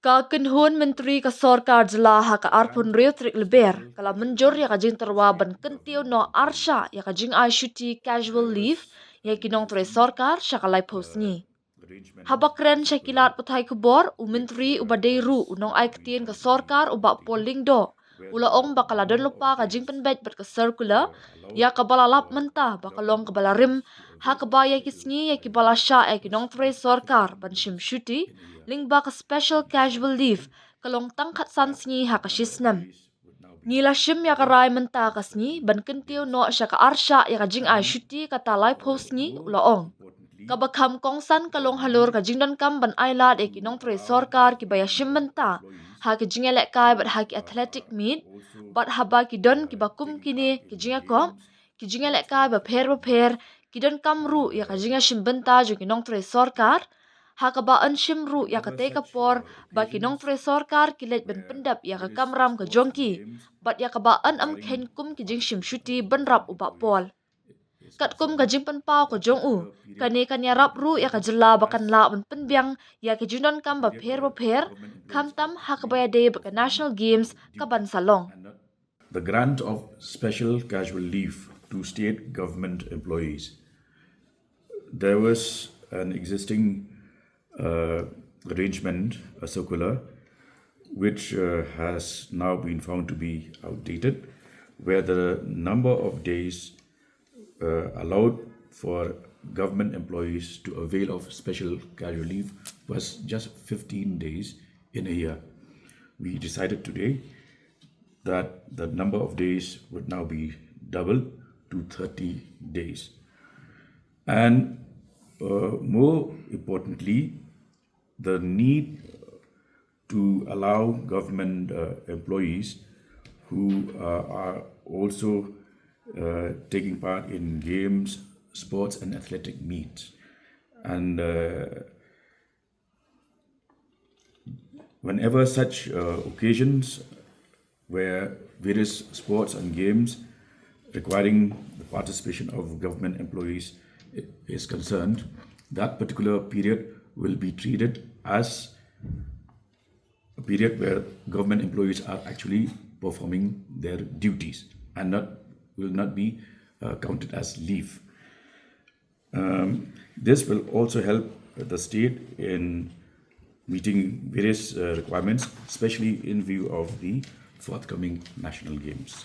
Ka kynhun Myntri ka sorkar jela ha ka arpun rio trik leber kala Mynjur ya ka jing terwa ban kyntiew no arsha ya ka jing shuti casual leave ya ki nongtrei sorkar syakalai post ni. Habakren syakilat putai kubor u Myntri u badeiru unong ai ketien ka sorkar u bak polling do. Ula ong bakala don lupa ka jing penbet bat ka circular ya ka balalap mentah bakalong ka balarim ha ka baya kisngi ya ki balasha ya ki nongtrei sorkar ban shim shuti ling ba ka special casual leave kalong tangkat san sngi ha ka shisnam. Nila shim ya ka rai mentah ka sngi ban kyntiew no sya ka arsha ya ka jing shuti kata live post sngi ula ong. Kabakam kongsan kalong halur ka jingdon kam ban ailat e ki nongtrei sorkar ki baya shimmenta ha ki jingelek kai bat ha ki athletic meet bat haba ki don ki bakum kini ki jinga kom ki jingelek kai ba pher ki don kam ru ya ka jinga shimbenta jo ki nongtrei sorkar ha ka ba an shimru ya ka te kapor ba ki nongtrei sorkar ki let ban pendap ya ka kamram ka jongki bat ya ka ba an am khen kum ki jing shim shuti ban rap u ba pol. Kat kum ka jing pen pau ko jong u kane kan ya rap ru ya ka jela bakan la ban penbiang ya ki jundon kam ba pher kam tam ha ka baya day ba ka national games ka ban salong. The grant of special casual leave to state government employees. There was an existing arrangement, a circular, which has now been found to be outdated, where the number of days allowed for government employees to avail of special casual leave was just 15 days in a year. We decided today that the number of days would now be doubled to 30 days. And more importantly, the need to allow government employees who are also taking part in games, sports and athletic meets. And whenever such occasions where various sports and games requiring the participation of government employees is concerned, that particular period will be treated as a period where government employees are actually performing their duties and will not be counted as leave. This will also help the state in meeting various requirements, especially in view of the forthcoming national games.